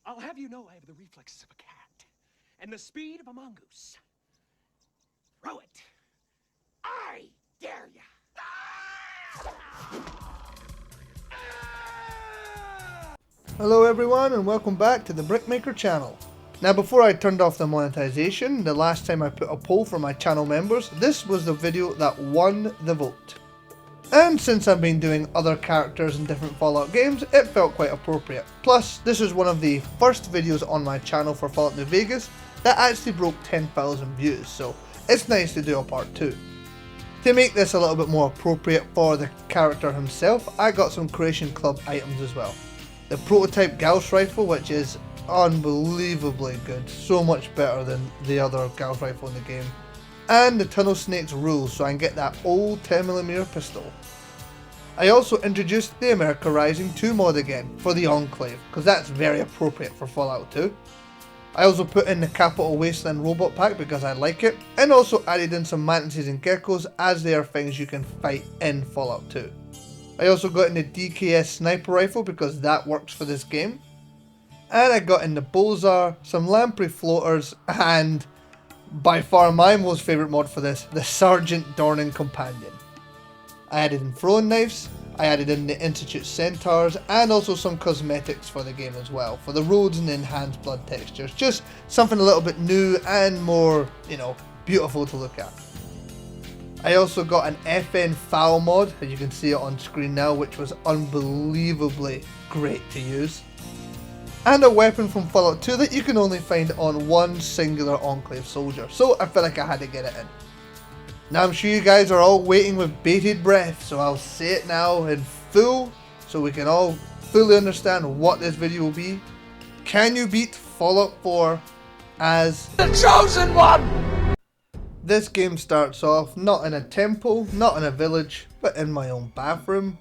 I'll have you know I have the reflexes of a cat and the speed of a mongoose. Throw it. I dare ya. Hello everyone and welcome back to the Brickmaker channel. Now before I turned off the monetization, the last time I put a poll for my channel members, this was the video that won the vote. And since I've been doing other characters in different Fallout games, it felt quite appropriate. Plus, this is one of the first videos on my channel for Falloutnewvegas that actually broke 10,000 views, so it's nice to do a part 2. To make this a little bit more appropriate for the character himself, I got some Creation Club items as well. The prototype Gauss rifle, which is unbelievably good, so much better than the other Gauss rifle in the game. And the Tunnel Snake's rules, so I can get that old 10mm pistol. I also introduced the America Rising 2 mod again for the Enclave, because that's very appropriate for Fallout 2. I also put in the Capital Wasteland robot pack because I like it, and also added in some mantises and geckos as they are things you can fight in Fallout 2. I also got in the DKS sniper rifle because that works for this game. And I got in the Bullseye, some lamprey floaters, and by far my most favourite mod for this, the Sergeant Dornan companion. I added in throwing knives, I added in the Institute centaurs, and also some cosmetics for the game as well, for the roads and the enhanced blood textures. Just something a little bit new and more, beautiful to look at. I also got an FN foul mod, as you can see it on screen now, which was unbelievably great to use. And a weapon from Fallout 2 that you can only find on one singular Enclave soldier, so I felt like I had to get it in. Now I'm sure you guys are all waiting with bated breath, so I'll say it now in full, so we can all fully understand what this video will be. Can you beat Fallout 4 as the Chosen One? This game starts off not in a temple, not in a village, but in my own bathroom,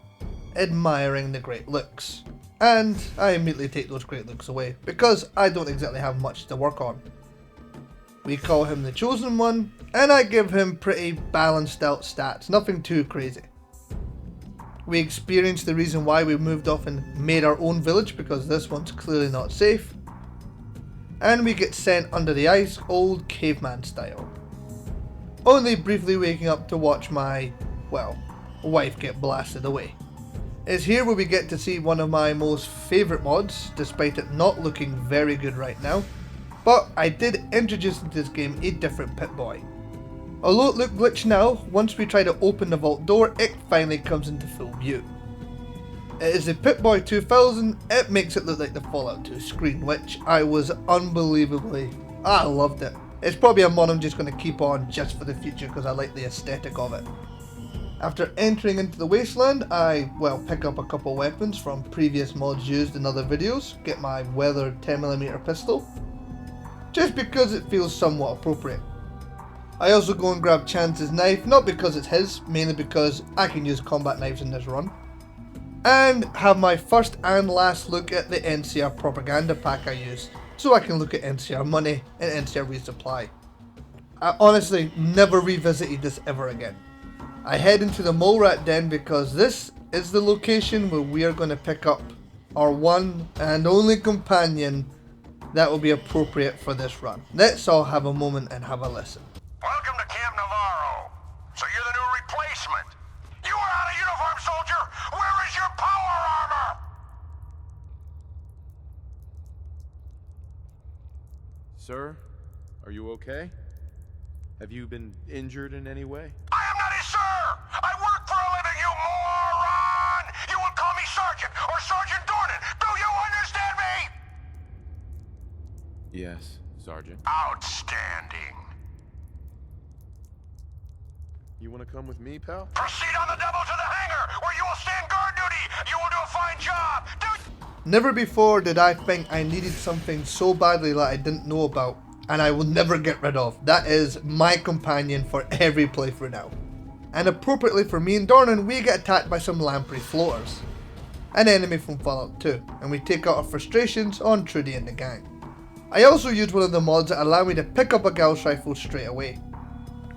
admiring the great looks. And I immediately take those great looks away, because I don't exactly have much to work on. We call him the Chosen One, and I give him pretty balanced out stats, nothing too crazy. We experience the reason why we moved off and made our own village, because this one's clearly not safe. And we get sent under the ice, old caveman style. Only briefly waking up to watch my, wife get blasted away. It's here where we get to see one of my most favourite mods, despite it not looking very good right now, but I did introduce into this game a different Pip-Boy. Although it looked glitched now, once we try to open the vault door, it finally comes into full view. It is the Pip-Boy 2000, it makes it look like the Fallout 2 screen, which I was I loved it. It's probably a mod I'm just going to keep on just for the future because I like the aesthetic of it. After entering into the wasteland, I, pick up a couple weapons from previous mods used in other videos, get my weathered 10mm pistol, just because it feels somewhat appropriate. I also go and grab Chance's knife, not because it's his, mainly because I can use combat knives in this run, and have my first and last look at the NCR propaganda pack I used, so I can look at NCR money and NCR resupply. I honestly never revisited this ever again. I head into the mole rat den because this is the location where we are going to pick up our one and only companion that will be appropriate for this run. Let's all have a moment and have a listen. Welcome to Camp Navarro. So you're the new replacement. You are out of uniform, soldier. Where is your power armor? Sir, are you okay? Have you been injured in any way? I am not a sir! I work for a living, you moron! You will call me Sergeant or Sergeant Dornan! Do you understand me? Yes, Sergeant. Outstanding. You want to come with me, pal? Proceed on the double to the hangar, where you will stand guard duty! You will do a fine job! Never before did I think I needed something so badly that I didn't know about, and I will never get rid of. That is my companion for every playthrough now. And appropriately for me and Dornan, we get attacked by some lamprey floaters, an enemy from Fallout 2, and we take out our frustrations on Trudy and the gang. I also used one of the mods that allow me to pick up a Gauss rifle straight away.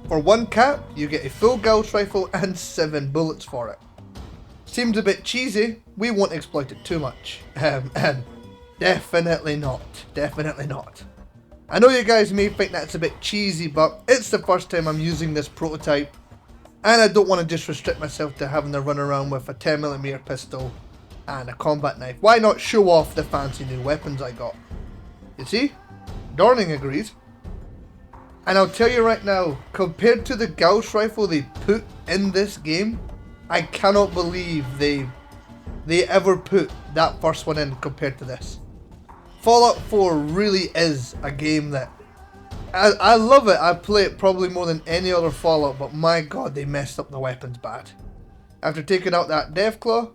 For one cap, you get a full Gauss rifle and 7 bullets for it. Seems a bit cheesy, we won't exploit it too much. Definitely not. Definitely not. I know you guys may think that's a bit cheesy, but it's the first time I'm using this prototype, and I don't want to just restrict myself to having to run around with a 10mm pistol and a combat knife. Why not show off the fancy new weapons I got? You see? Dornan agrees. And I'll tell you right now, compared to the Gauss rifle they put in this game, I cannot believe they ever put that first one in compared to this. Fallout 4 really is a game that I love it. I play it probably more than any other Fallout, but my god, they messed up the weapons bad. After taking out that Deathclaw,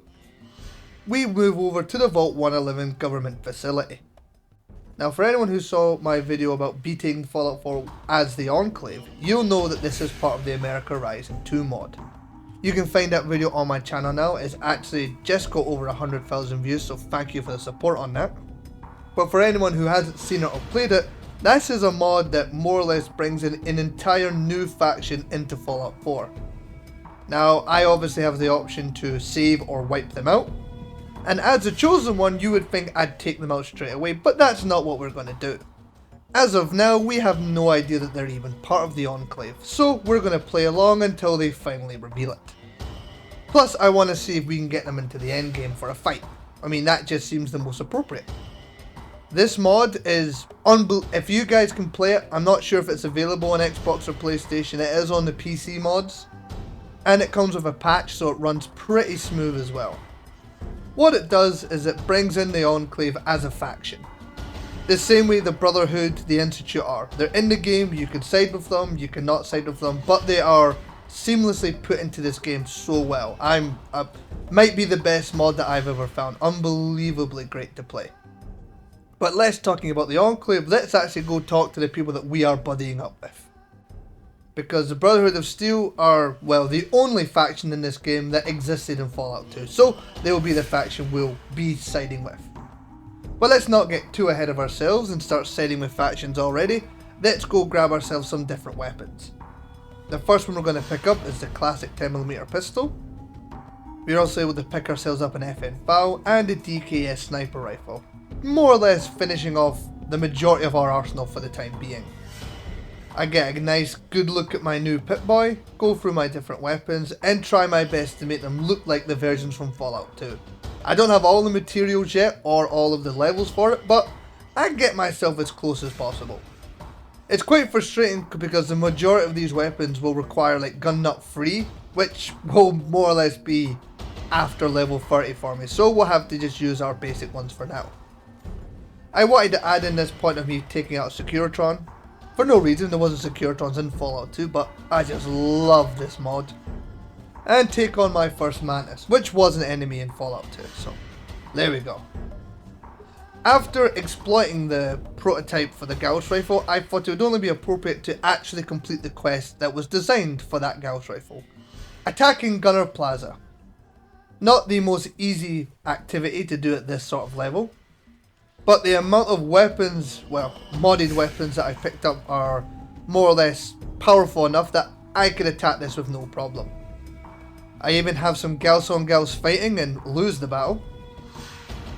we move over to the Vault 111 government facility. Now, for anyone who saw my video about beating Fallout 4 as the Enclave, you'll know that this is part of the America Rising 2 mod. You can find that video on my channel now. It's actually just got over 100,000 views, so thank you for the support on that. But for anyone who hasn't seen it or played it, this is a mod that more or less brings in an entire new faction into Fallout 4. Now, I obviously have the option to save or wipe them out. And as a chosen one, you would think I'd take them out straight away, but that's not what we're going to do. As of now, we have no idea that they're even part of the Enclave, so we're going to play along until they finally reveal it. Plus, I want to see if we can get them into the endgame for a fight. I mean, that just seems the most appropriate. This mod is if you guys can play it, I'm not sure if it's available on Xbox or PlayStation. It is on the PC mods, and it comes with a patch, so it runs pretty smooth as well. What it does is it brings in the Enclave as a faction. The same way the Brotherhood, the Institute are. They're in the game, you can side with them, you cannot side with them, but they are seamlessly put into this game so well. Might be the best mod that I've ever found. Unbelievably great to play. But less talking about the Enclave, let's actually go talk to the people that we are buddying up with. Because the Brotherhood of Steel are, well, the only faction in this game that existed in Fallout 2. So they will be the faction we'll be siding with. But let's not get too ahead of ourselves and start siding with factions already. Let's go grab ourselves some different weapons. The first one we're going to pick up is the classic 10mm pistol. We're also able to pick ourselves up an FN FAL and a DKS sniper rifle. More or less finishing off the majority of our arsenal for the time being. I get a nice good look at my new Pip-Boy, go through my different weapons, and try my best to make them look like the versions from Fallout 2. I don't have all the materials yet, or all of the levels for it, but I get myself as close as possible. It's quite frustrating because the majority of these weapons will require like gun nut 3, which will more or less be after level 30 for me, so we'll have to just use our basic ones for now. I wanted to add in this point of me taking out Securitron. For no reason, there wasn't Securitrons in Fallout 2, but I just love this mod. And take on my first Mantis, which was an enemy in Fallout 2, so there we go. After exploiting the prototype for the Gauss rifle, I thought it would only be appropriate to actually complete the quest that was designed for that Gauss rifle. Attacking Gunner Plaza. Not the most easy activity to do at this sort of level. But the amount of weapons, well, modded weapons that I picked up are more or less powerful enough that I could attack this with no problem. I even have some Gauss on Gauss fighting and lose the battle.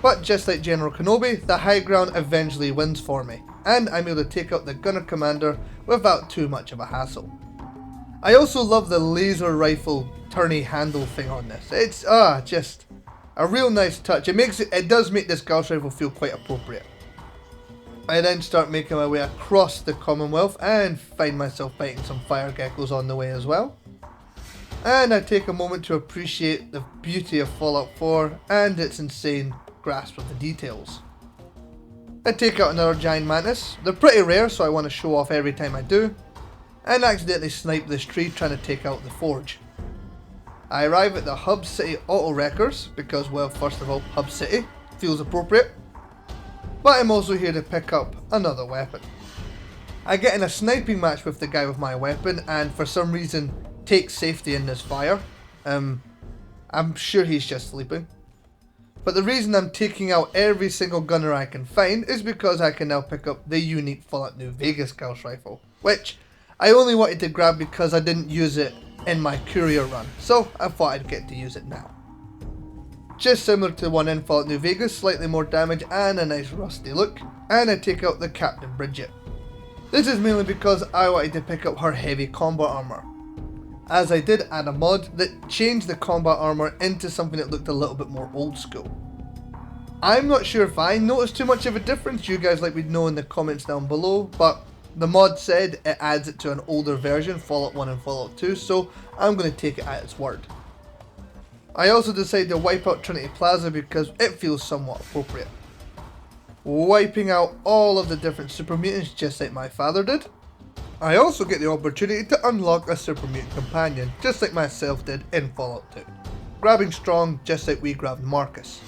But just like General Kenobi, the high ground eventually wins for me, and I'm able to take out the Gunner Commander without too much of a hassle. I also love the laser rifle turny handle thing on this. It's just a real nice touch. It does make this Gauss rifle feel quite appropriate. I then start making my way across the Commonwealth and find myself fighting some fire geckos on the way as well. And I take a moment to appreciate the beauty of Fallout 4 and its insane grasp of the details. I take out another giant mantis. They're pretty rare, so I want to show off every time I do, and accidentally snipe this tree trying to take out the forge. I arrive at the Hub City Auto Wreckers because, well, first of all, Hub City feels appropriate, but I'm also here to pick up another weapon. I get in a sniping match with the guy with my weapon and for some reason take safety in this fire. I'm sure he's just sleeping. But the reason I'm taking out every single gunner I can find is because I can now pick up the unique Falloutnewvegas Gauss rifle, which I only wanted to grab because I didn't use it in my courier run, so I thought I'd get to use it now. just similar to the one in Falloutnewvegas, slightly more damage and a nice rusty look, and I take out the Captain Bridget. This is mainly because I wanted to pick up her heavy combat armor, as I did add a mod that changed the combat armor into something that looked a little bit more old school. I'm not sure if I noticed too much of a difference, you guys let me know in the comments down below, but the mod said it adds it to an older version, Fallout 1 and Fallout 2, so I'm going to take it at its word. I also decided to wipe out Trinity Plaza because it feels somewhat appropriate. Wiping out all of the different super mutants just like my father did. I also get the opportunity to unlock a super mutant companion just like myself did in Fallout 2. Grabbing Strong just like we grabbed Marcus.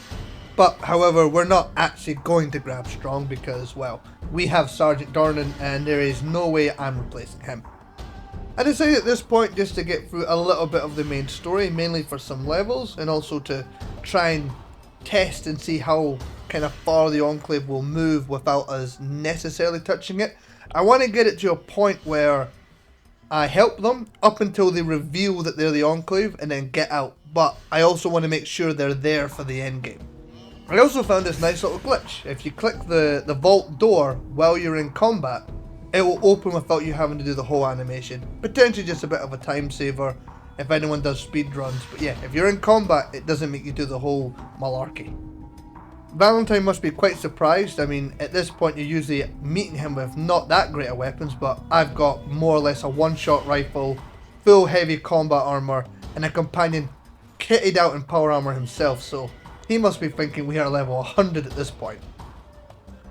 But however, we're not actually going to grab Strong because, well, we have Sergeant Dornan and there is no way I'm replacing him. I decided at this point just to get through a little bit of the main story, mainly for some levels, and also to try and test and see how kind of far the Enclave will move without us necessarily touching it. I want to get it to a point where I help them up until they reveal that they're the Enclave and then get out, but I also want to make sure they're there for the end game. I also found this nice little glitch. If you click the vault door while you're in combat, it will open without you having to do the whole animation. Potentially just a bit of a time saver if anyone does speed runs, but yeah, if you're in combat it doesn't make you do the whole malarkey. Valentine must be quite surprised. I mean, at this point you're usually meeting him with not that great of weapons, but I've got more or less a one-shot rifle, full heavy combat armor, and a companion kitted out in power armor himself, so he must be thinking we are level 100 at this point.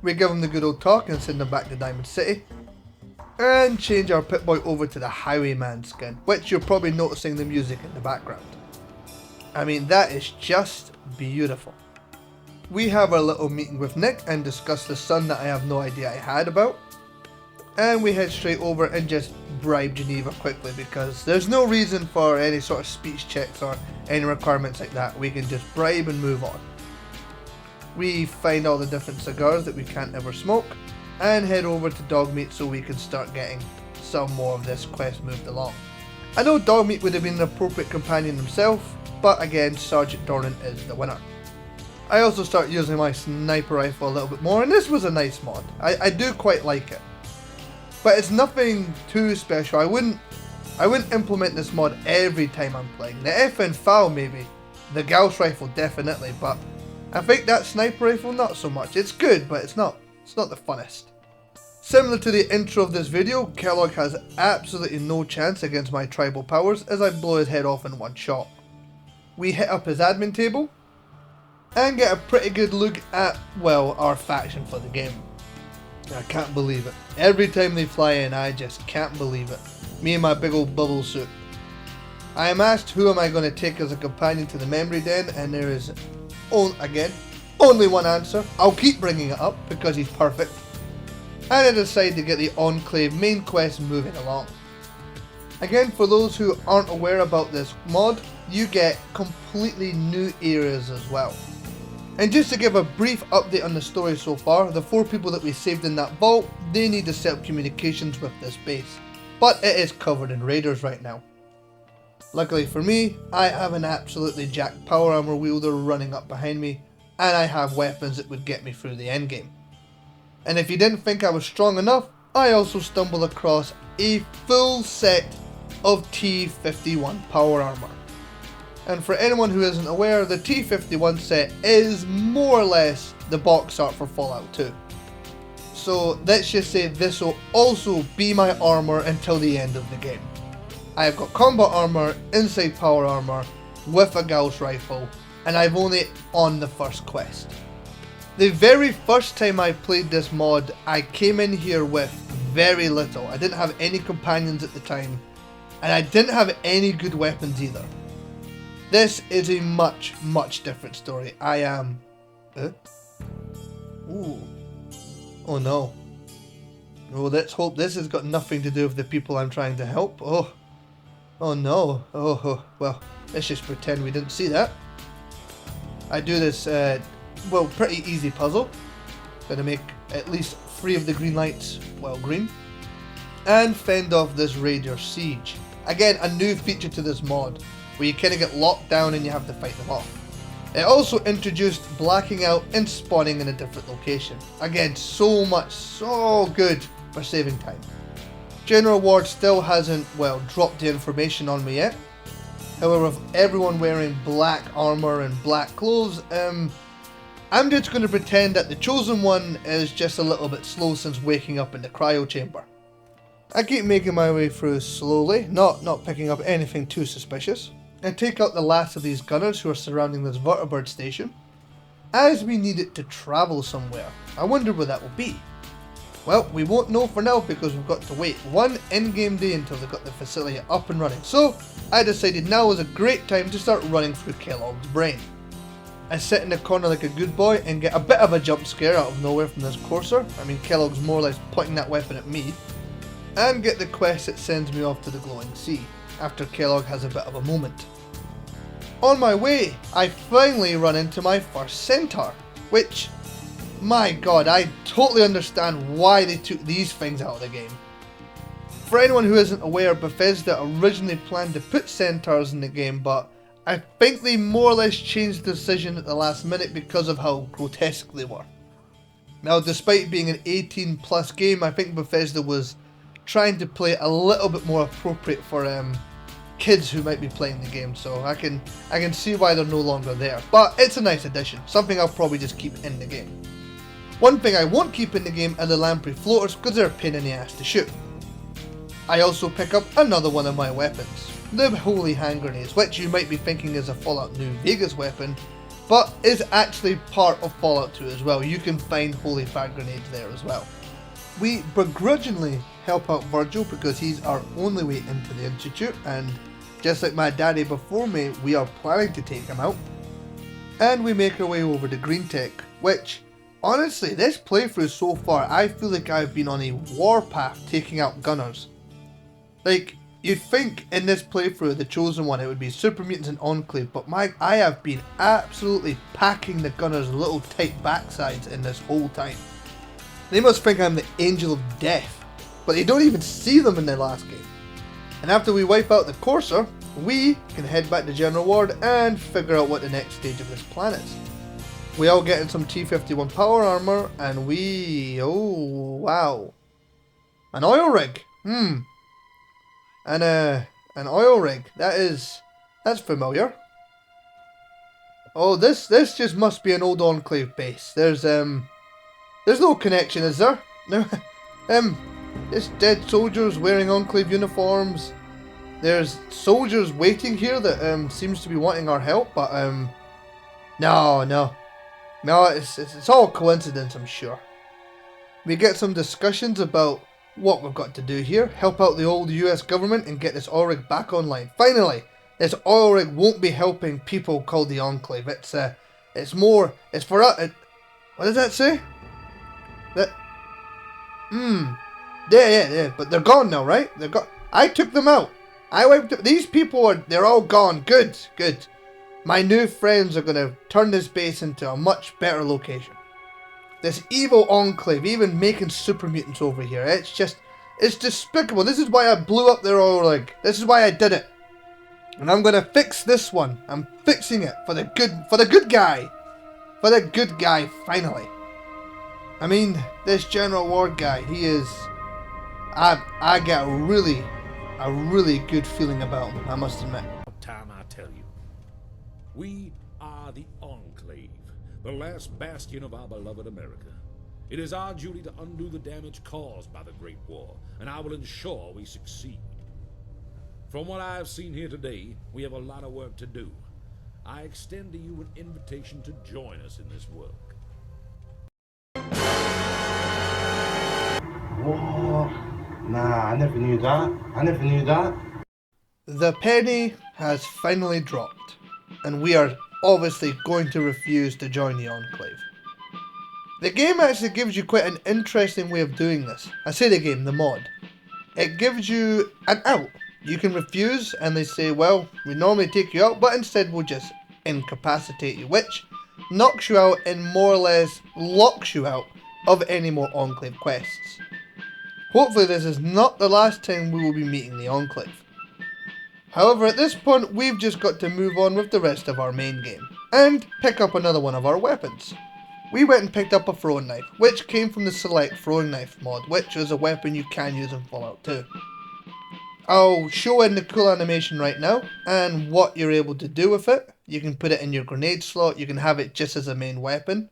We give him the good old talk and send him back to Diamond City, and change our Pip-Boy over to the Highwayman skin, which you're probably noticing the music in the background. I mean, that is just beautiful. We have our little meeting with Nick and discuss the son that I have no idea I had about. And we head straight over and just bribe Geneva quickly because there's no reason for any sort of speech checks or any requirements like that. We can just bribe and move on. We find all the different cigars that we can't ever smoke and head over to Dogmeat so we can start getting some more of this quest moved along. I know Dogmeat would have been an appropriate companion himself, but again, Sergeant Dornan is the winner. I also start using my sniper rifle a little bit more, and this was a nice mod. I do quite like it. But it's nothing too special. I wouldn't implement this mod every time I'm playing. The FN FAL maybe, the Gauss rifle definitely, but I think that sniper rifle not so much. It's good, but it's not the funnest. Similar to the intro of this video, Kellogg has absolutely no chance against my tribal powers as I blow his head off in one shot. We hit up his admin table and get a pretty good look at, well, our faction for the game. I can't believe it. Every time they fly in, I just can't believe it. Me and my big old bubble suit. I am asked who am I going to take as a companion to the memory den, and there is, again, only one answer. I'll keep bringing it up because he's perfect. And I decide to get the Enclave main quest moving along. Again, for those who aren't aware about this mod, you get completely new areas as well. And just to give a brief update on the story so far, the 4 people that we saved in that vault, they need to set up communications with this base. But it is covered in raiders right now. Luckily for me, I have an absolutely jacked power armor wielder running up behind me, and I have weapons that would get me through the endgame. And if you didn't think I was strong enough, I also stumbled across a full set of T51 power armor. And for anyone who isn't aware, the T51 set is more or less the box art for Fallout 2. So let's just say this will also be my armor until the end of the game. I have got combat armor, inside power armor, with a Gauss rifle, and I've only on the first quest. The very first time I played this mod, I came in here with very little. I didn't have any companions at the time, and I didn't have any good weapons either. This is a much, much different story. I am... Ooh. Oh no. Oh, let's hope this has got nothing to do with the people I'm trying to help. Oh. Oh no. Oh, well, let's just pretend we didn't see that. I do this, well, pretty easy puzzle. Gonna make at least 3 of the green lights, well, green. And fend off this raider siege. Again, a new feature to this mod, where you kind of get locked down and you have to fight them off. It also introduced blacking out and spawning in a different location. Again, so good for saving time. General Ward still hasn't, well, dropped the information on me yet. However, with everyone wearing black armor and black clothes, I'm just going to pretend that the Chosen One is just a little bit slow since waking up in the cryo chamber. I keep making my way through slowly, not picking up anything too suspicious, and take out the last of these gunners who are surrounding this vertibird station, as we need it to travel somewhere. I wonder where that will be. Well, we won't know for now because we've got to wait one in-game day until they've got the facility up and running. So, I decided now is a great time to start running through Kellogg's brain. I sit in the corner like a good boy and get a bit of a jump scare out of nowhere from this courser. I mean, Kellogg's more or less pointing that weapon at me. And get the quest that sends me off to the Glowing Sea, after Kellogg has a bit of a moment. On my way, I finally run into my first centaur, which, my god, I totally understand why they took these things out of the game. For anyone who isn't aware, Bethesda originally planned to put centaurs in the game, but I think they more or less changed the decision at the last minute because of how grotesque they were. Now, despite being an 18 plus game, I think Bethesda was trying to play it a little bit more appropriate for kids who might be playing the game, so I can see why they're no longer there. But it's a nice addition, something I'll probably just keep in the game. One thing I won't keep in the game are the lamprey floaters because they're a pain in the ass to shoot. I also pick up another one of my weapons, the holy hand grenades, which you might be thinking is a Falloutnewvegas weapon, but is actually part of Fallout 2 as well. You can find holy fire grenades there as well. We begrudgingly help out Virgil because he's our only way into the Institute, and just like my daddy before me, we are planning to take him out. And we make our way over to Green Tech, which, honestly, this playthrough so far, I feel like I've been on a warpath taking out gunners. Like, you'd think in this playthrough, the Chosen One, it would be Super Mutants and Enclave, but I have been absolutely packing the gunners' little tight backsides in this whole time. They must think I'm the Angel of Death, but they don't even see them in their last game. And after we wipe out the Courser, we can head back to General Ward and figure out what the next stage of this plan is. We all get in some T-51 power armor, and oh wow, an oil rig, and an oil rig, that's familiar. Oh, this just must be an old Enclave base. There's no connection, is there? No, it's dead soldiers wearing Enclave uniforms. There's soldiers waiting here that seems to be wanting our help, but no, it's all coincidence, I'm sure. We get some discussions about what we've got to do here, help out the old US government and get this oil rig back online. Finally, this oil rig won't be helping people called the Enclave. It's for us. What does that say? Yeah, but they're gone now, right? They're gone. I took them out. I wiped them. These people they're all gone. Good. My new friends are gonna turn this base into a much better location. This evil Enclave, even making super mutants over here. It's despicable. This is why I blew up their oil rig. This is why I did it. And I'm gonna fix this one. I'm fixing it for the good guy. For the good guy, finally. I mean, this General Ward guy, he is... I get a really good feeling about him, I must admit. Time I tell you. We are the Enclave, the last bastion of our beloved America. It is our duty to undo the damage caused by the Great War, and I will ensure we succeed. From what I have seen here today, we have a lot of work to do. I extend to you an invitation to join us in this work. Whoa. Nah, I never knew that. The penny has finally dropped, and we are obviously going to refuse to join the Enclave. The game actually gives you quite an interesting way of doing this. I say the game, the mod. It gives you an out. You can refuse, and they say, well, we normally take you out, but instead we'll just incapacitate you, which knocks you out and more or less locks you out of any more Enclave quests. Hopefully this is not the last time we will be meeting the Enclave. However, at this point we've just got to move on with the rest of our main game. and pick up another one of our weapons. We went and picked up a throwing knife, which came from the Select Throwing Knife mod, which is a weapon you can use in Fallout 2. I'll show in the cool animation right now, and what you're able to do with it. You can put it in your grenade slot, you can have it just as a main weapon.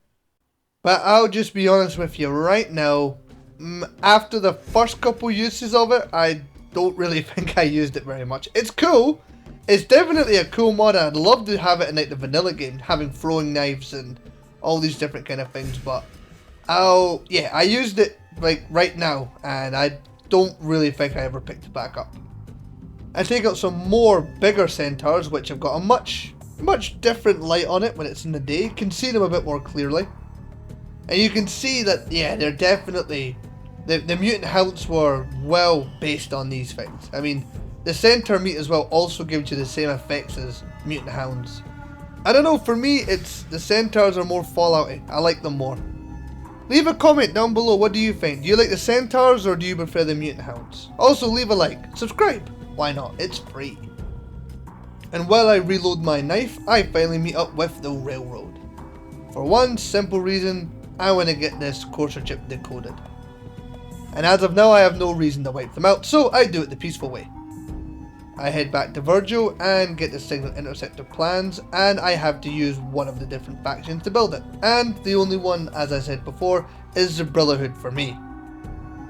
But I'll just be honest with you right now, after the first couple uses of it, I don't really think I used it very much. It's cool, it's definitely a cool mod, and I'd love to have it in like the vanilla game, having throwing knives and all these different kind of things, but I used it like right now, and I don't really think I ever picked it back up. I take out some more bigger centaurs, which have got a much different light on it when it's in the day. You can see them a bit more clearly. And you can see that, yeah, they're definitely, the mutant hounds were well based on these things. I mean, the centaur meat as well also gives you the same effects as mutant hounds. I don't know, for me, it's the centaurs are more Fallout-y. I like them more. Leave a comment down below, what do you think? Do you like the centaurs or do you prefer the mutant hounds? Also, leave a like, subscribe, why not, it's free. And while I reload my knife, I finally meet up with the railroad. For one simple reason, I want to get this courser chip decoded. And as of now, I have no reason to wipe them out, so I do it the peaceful way. I head back to Virgil and get the signal interceptor plans, and I have to use one of the different factions to build it. And the only one, as I said before, is the Brotherhood for me.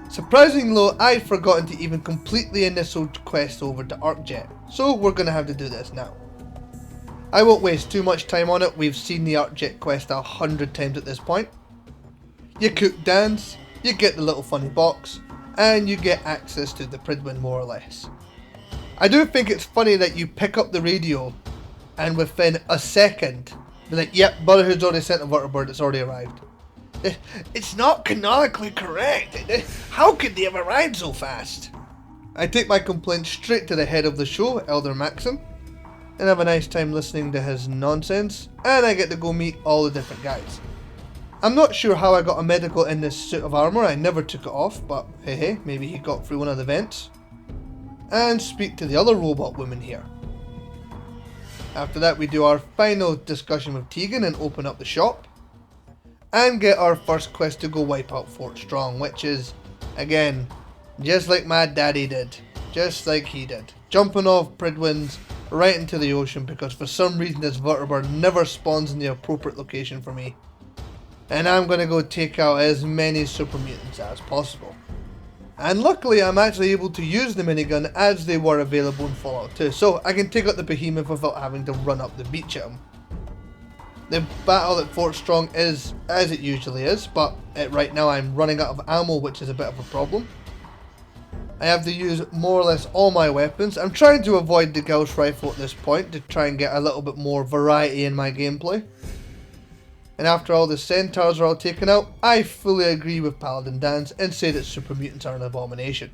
Surprisingly though, I'd forgotten to even complete the initial quest over to ArcJet, so we're going to have to do this now. I won't waste too much time on it, we've seen the ArcJet quest 100 times at this point. You cook dance, you get the little funny box, and you get access to the Pridwin more or less. I do think it's funny that you pick up the radio and within a second be like, yep, Brotherhood's already sent a vertibird, it's already arrived. It's not canonically correct. How could they have arrived so fast? I take my complaint straight to the head of the show, Elder Maxim, and have a nice time listening to his nonsense, and I get to go meet all the different guys. I'm not sure how I got a medical in this suit of armour, I never took it off, but hey, maybe he got through one of the vents. And speak to the other robot woman here. After that we do our final discussion with Tegan and open up the shop. And get our first quest to go wipe out Fort Strong, which is, again, just like my daddy did. Just like he did. Jumping off Pridwins right into the ocean because for some reason this vertibird never spawns in the appropriate location for me. And I'm going to go take out as many super mutants as possible. And luckily I'm actually able to use the minigun as they were available in Fallout 2, so I can take out the behemoth without having to run up the beach at him. The battle at Fort Strong is as it usually is, but right now I'm running out of ammo, which is a bit of a problem. I have to use more or less all my weapons. I'm trying to avoid the Gauss rifle at this point to try and get a little bit more variety in my gameplay. And after all the centaurs are all taken out, I fully agree with Paladin Dance and say that super mutants are an abomination.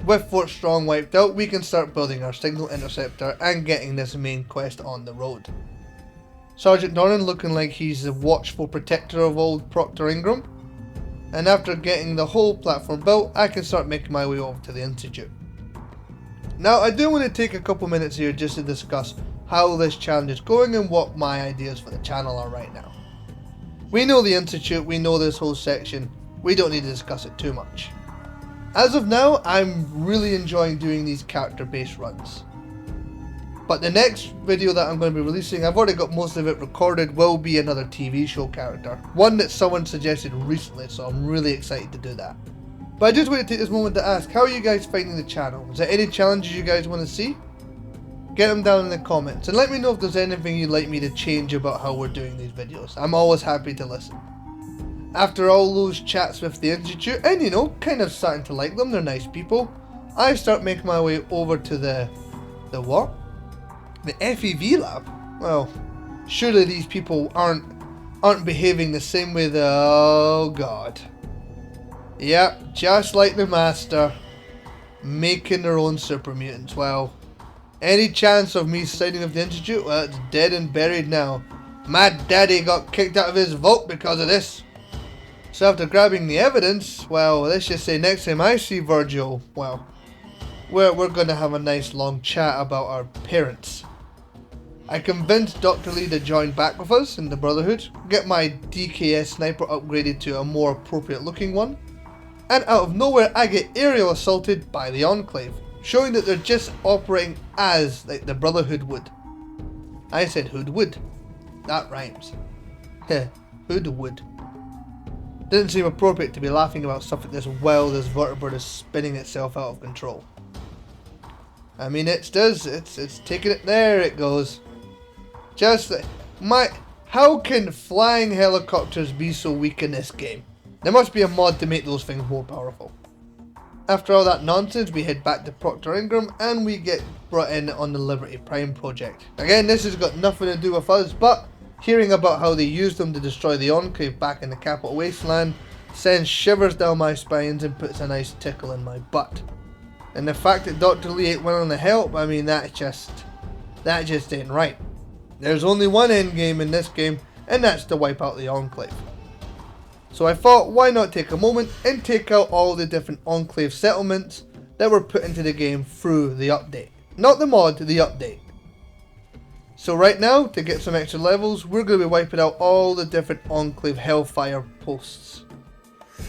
With Fort Strong wiped out, we can start building our signal interceptor and getting this main quest on the road. Sergeant Dornan looking like he's the watchful protector of old Proctor Ingram. And after getting the whole platform built, I can start making my way over to the Institute. Now I do want to take a couple minutes here just to discuss how this challenge is going and what my ideas for the channel are right now. We know the Institute, we know this whole section, we don't need to discuss it too much. As of now, I'm really enjoying doing these character based runs. But the next video that I'm going to be releasing, I've already got most of it recorded, will be another TV show character. One that someone suggested recently, so I'm really excited to do that. But I just want to take this moment to ask, how are you guys finding the channel? Is there any challenges you guys want to see? Get them down in the comments and let me know if there's anything you'd like me to change about how we're doing these videos. I'm always happy to listen. After all those chats with the Institute, and you know, kind of starting to like them, they're nice people, I start making my way over to the what? The FEV lab? Well, surely these people aren't behaving the same way oh god. Yep, just like the Master, making their own super mutants. Well, any chance of me siding with the Institute? Well, it's dead and buried now. My daddy got kicked out of his vault because of this. So after grabbing the evidence, well, let's just say next time I see Virgil, well, we're going to have a nice long chat about our parents. I convinced Dr. Lee to join back with us in the Brotherhood, get my DKS sniper upgraded to a more appropriate looking one, and out of nowhere I get aerial assaulted by the Enclave, showing that they're just operating as like the Brotherhood would. I said Hood would. That rhymes. Heh, Hood would. Didn't seem appropriate to be laughing about stuff like this while this vertebrate is spinning itself out of control. I mean, it's taking it, there it goes. Just how can flying helicopters be so weak in this game? There must be a mod to make those things more powerful. After all that nonsense, we head back to Proctor Ingram and we get brought in on the Liberty Prime project. Again, this has got nothing to do with us, but hearing about how they used them to destroy the Enclave back in the capital wasteland sends shivers down my spines and puts a nice tickle in my butt. And the fact that Dr. Lee ain't willing to help, I mean, that just ain't right. There's only one end game in this game, and that's to wipe out the Enclave. So I thought, why not take a moment and take out all the different Enclave settlements that were put into the game through the update. Not the mod, the update. So right now, to get some extra levels, we're going to be wiping out all the different Enclave Hellfire posts.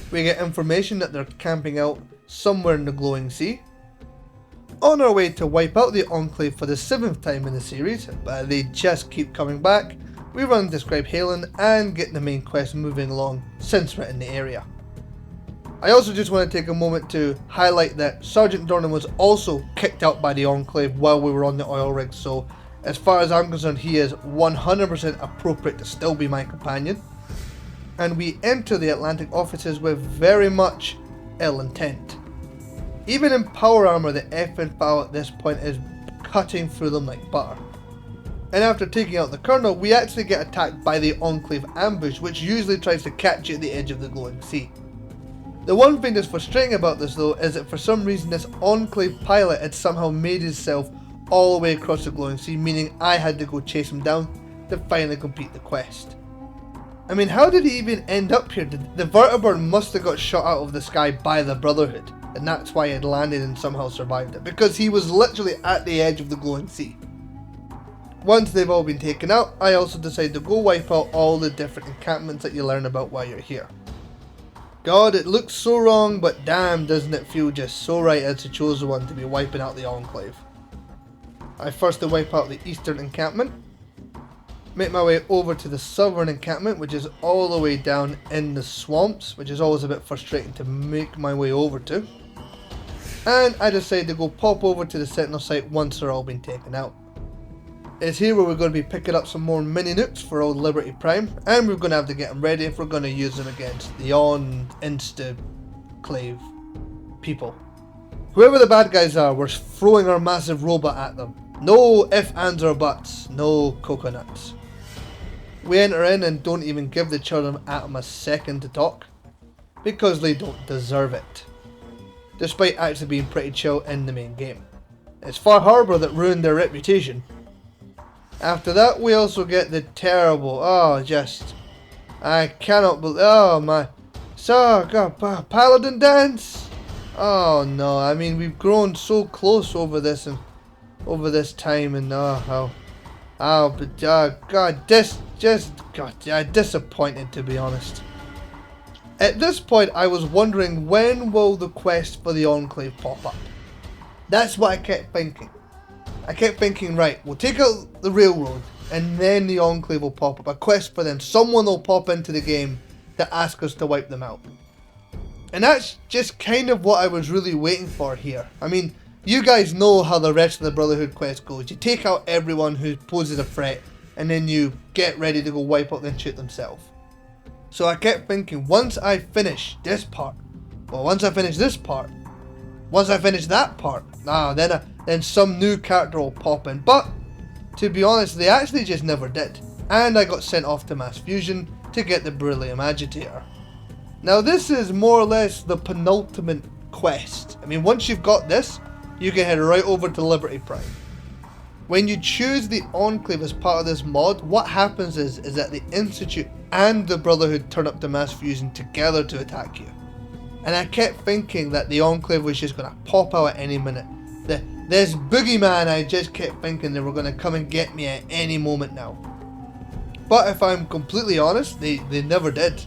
We get information that they're camping out somewhere in the Glowing Sea. On our way to wipe out the Enclave for the 7th time in the series, but they just keep coming back, we run to Scribe Halen and get the main quest moving along since we're in the area. I also just want to take a moment to highlight that Sergeant Dornan was also kicked out by the Enclave while we were on the oil rig, so as far as I'm concerned, he is 100% appropriate to still be my companion. And we enter the Atlantic offices with very much ill intent. Even in power armor, the effing foul at this point is cutting through them like butter. And after taking out the Colonel, we actually get attacked by the Enclave ambush, which usually tries to catch you at the edge of the Glowing Sea. The one thing that's frustrating about this though is that for some reason this Enclave pilot had somehow made himself all the way across the Glowing Sea, meaning I had to go chase him down to finally complete the quest. I mean, how did he even end up here? The vertebrate must have got shot out of the sky by the Brotherhood, and that's why he had landed and somehow survived it, because he was literally at the edge of the Glowing Sea. Once they've all been taken out, I also decide to go wipe out all the different encampments that you learn about while you're here. God, it looks so wrong, but damn doesn't it feel just so right as the chosen one to be wiping out the Enclave. I first to wipe out the eastern encampment, make my way over to the southern encampment, which is all the way down in the swamps, which is always a bit frustrating to make my way over to. And I decide to go pop over to the Sentinel site once they're all been taken out. It's here where we're going to be picking up some more mini nukes for old Liberty Prime, and we're going to have to get them ready if we're going to use them against the Enclave people. Whoever the bad guys are, we're throwing our massive robot at them. No ifs, ands or buts, no coconuts. We enter in and don't even give the children atom a second to talk, because they don't deserve it, despite actually being pretty chill in the main game. It's Far Harbor that ruined their reputation. After that, we also get the terrible, I cannot believe, Paladin dance? Oh no, I mean, we've grown so close over this time, and disappointed, to be honest. At this point, I was wondering, when will the quest for the Enclave pop up? That's what I kept thinking. I kept thinking, right, we'll take out the railroad, and then the Enclave will pop up. A quest for them. Someone will pop into the game to ask us to wipe them out. And that's just kind of what I was really waiting for here. I mean, you guys know how the rest of the Brotherhood quest goes. You take out everyone who poses a threat, and then you get ready to go wipe out and shoot themselves. So I kept thinking, once I finish this part, once I finish this part, once I finish that part, then some new character will pop in. But, to be honest, they actually just never did. And I got sent off to Mass Fusion to get the Beryllium Agitator. Now this is more or less the penultimate quest. I mean, once you've got this, you can head right over to Liberty Prime. When you choose the Enclave as part of this mod, what happens is that the Institute and the Brotherhood turn up to Mass Fusion together to attack you. And I kept thinking that the Enclave was just going to pop out at any minute. This boogeyman, I just kept thinking they were going to come and get me at any moment now. But if I'm completely honest, they never did.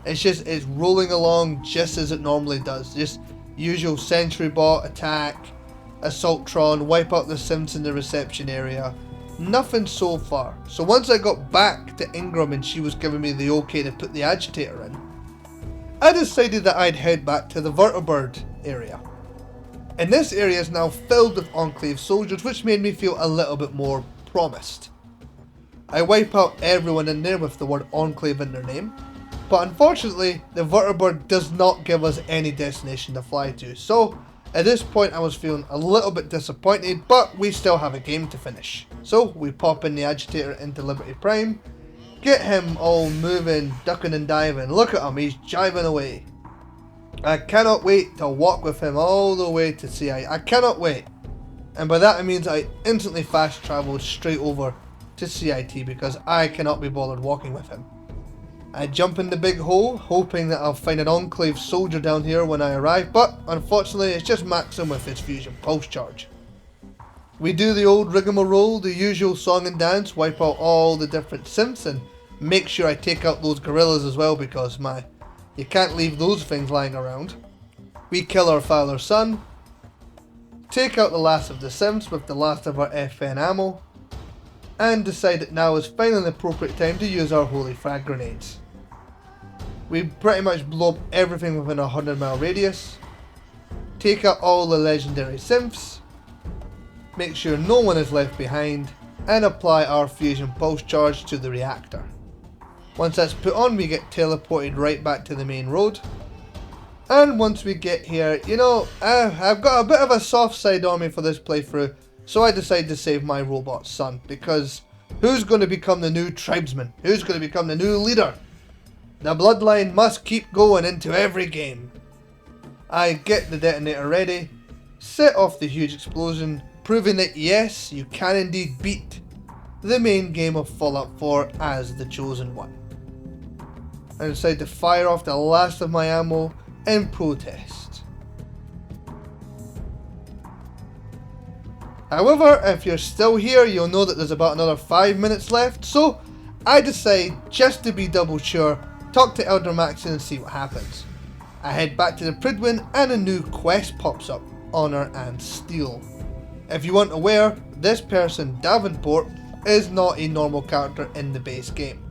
It's rolling along just as it normally does. Just usual sentry bot, attack, assaultron, wipe out the Sims in the reception area. Nothing so far. So once I got back to Ingram and she was giving me the okay to put the agitator in, I decided that I'd head back to the vertibird area. And this area is now filled with Enclave soldiers, which made me feel a little bit more promised. I wipe out everyone in there with the word Enclave in their name, but unfortunately the vertibird does not give us any destination to fly to, so at this point I was feeling a little bit disappointed, but we still have a game to finish. So we pop in the agitator into Liberty Prime, get him all moving, ducking and diving. Look at him, he's jiving away. I cannot wait to walk with him all the way to CI. I cannot wait. And by that I means I instantly fast travelled straight over to CIT because I cannot be bothered walking with him. I jump in the big hole, hoping that I'll find an Enclave soldier down here when I arrive, but unfortunately it's just Maxim with his fusion pulse charge. We do the old rigmarole, the usual song and dance, wipe out all the different Sims and make sure I take out those gorillas as well because you can't leave those things lying around. We kill our father's son, take out the last of the Sims with the last of our FN ammo, and decide that now is finally the appropriate time to use our holy frag grenades. We pretty much blow up everything within a 100-mile radius, take out all the legendary Sims, make sure no one is left behind, and apply our fusion pulse charge to the reactor. Once that's put on, we get teleported right back to the main road. And once we get here, you know, I've got a bit of a soft side on me for this playthrough, so I decided to save my robot son, because who's going to become the new tribesman? Who's going to become the new leader? The bloodline must keep going into every game. I get the detonator ready, set off the huge explosion, proving that yes, you can indeed beat the main game of Fallout 4 as the chosen one. I decide to fire off the last of my ammo in protest. However, if you're still here, you'll know that there's about another 5 minutes left, so I decide, just to be double sure, talk to Elder Maxon and see what happens. I head back to the Pridwin and a new quest pops up, Honor and Steel. If you aren't aware, this person, Davenport, is not a normal character in the base game.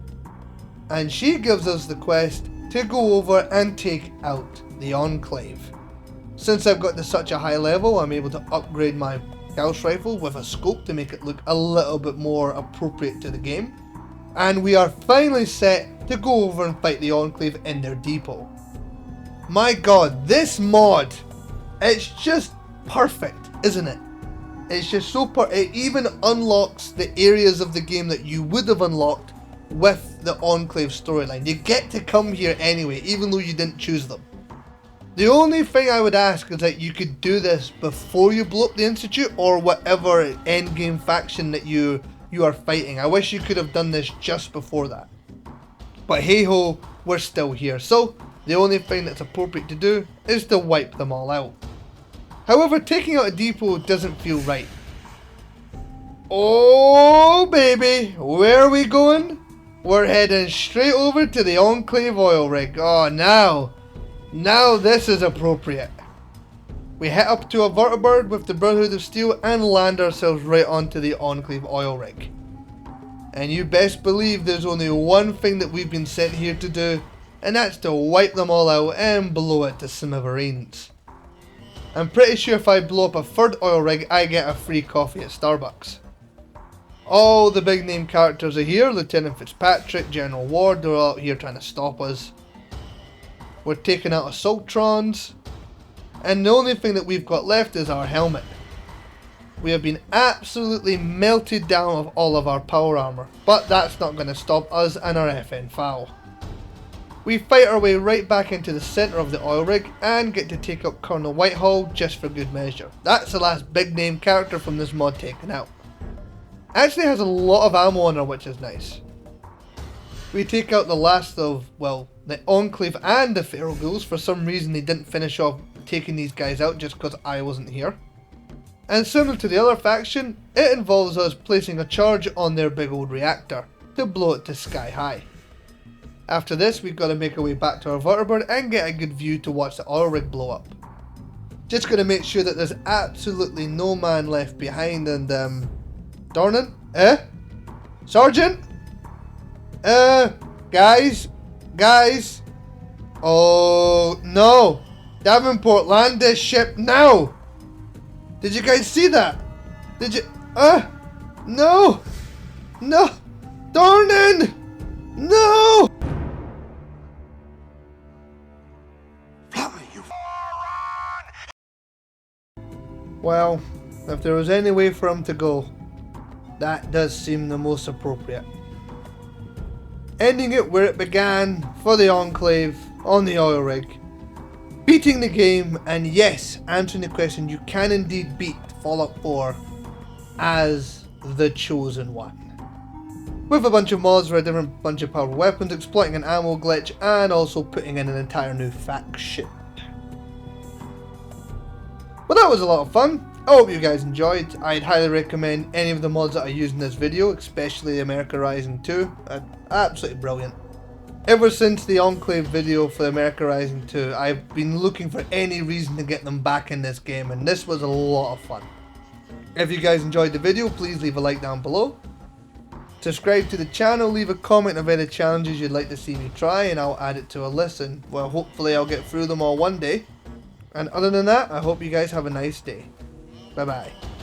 And she gives us the quest to go over and take out the Enclave. Since I've got to such a high level, I'm able to upgrade my Gauss rifle with a scope to make it look a little bit more appropriate to the game. And we are finally set to go over and fight the Enclave in their depot. My god, this mod, it's just perfect, isn't it? It's just so it even unlocks the areas of the game that you would have unlocked with the Enclave storyline. You get to come here anyway, even though you didn't choose them. The only thing I would ask is that you could do this before you blow up the Institute or whatever endgame faction that you are fighting. I wish you could have done this just before that. But hey ho, we're still here, so the only thing that's appropriate to do is to wipe them all out. However, taking out a depot doesn't feel right. Oh baby, where are we going? We're heading straight over to the Enclave oil rig. Oh, now this is appropriate. We head up to a vertibird with the Brotherhood of Steel and land ourselves right onto the Enclave oil rig. And you best believe there's only one thing that we've been sent here to do, and that's to wipe them all out and blow it to smithereens. I'm pretty sure if I blow up a third oil rig, I get a free coffee at Starbucks. All the big name characters are here. Lieutenant Fitzpatrick, General Ward, they're all out here trying to stop us. We're taking out assaultrons. And the only thing that we've got left is our helmet. We have been absolutely melted down with all of our power armor, but that's not going to stop us and our FN foul. We fight our way right back into the centre of the oil rig and get to take out Colonel Whitehall just for good measure. That's the last big name character from this mod taken out. Actually has a lot of ammo on her, which is nice. We take out the last of, well, the Enclave and the Feral Ghouls. For some reason they didn't finish off taking these guys out just because I wasn't here. And similar to the other faction, it involves us placing a charge on their big old reactor to blow it to sky high. After this, we've got to make our way back to our vertibird and get a good view to watch the oil rig blow up. Just got to make sure that there's absolutely no man left behind. And Dornan? Sergeant? Guys? Oh no! Davenport, land this ship now! Did you guys see that? Did you? No! No! Dornan! No! Well, if there was any way for him to go, that does seem the most appropriate. Ending it where it began for the Enclave on the oil rig. Beating the game, and yes, answering the question, you can indeed beat Fallout 4 as the Chosen One. With a bunch of mods for a different bunch of powerful weapons, exploiting an ammo glitch, and also putting in an entire new faction. But that was a lot of fun. I hope you guys enjoyed. I'd highly recommend any of the mods that I used in this video, especially the America Rising 2. Absolutely brilliant. Ever since the Enclave video for the America Rising 2, I've been looking for any reason to get them back in this game, and this was a lot of fun. If you guys enjoyed the video, please leave a like down below. Subscribe to the channel, leave a comment of any challenges you'd like to see me try, and I'll add it to a list, and well, hopefully I'll get through them all one day. And other than that, I hope you guys have a nice day. Bye bye.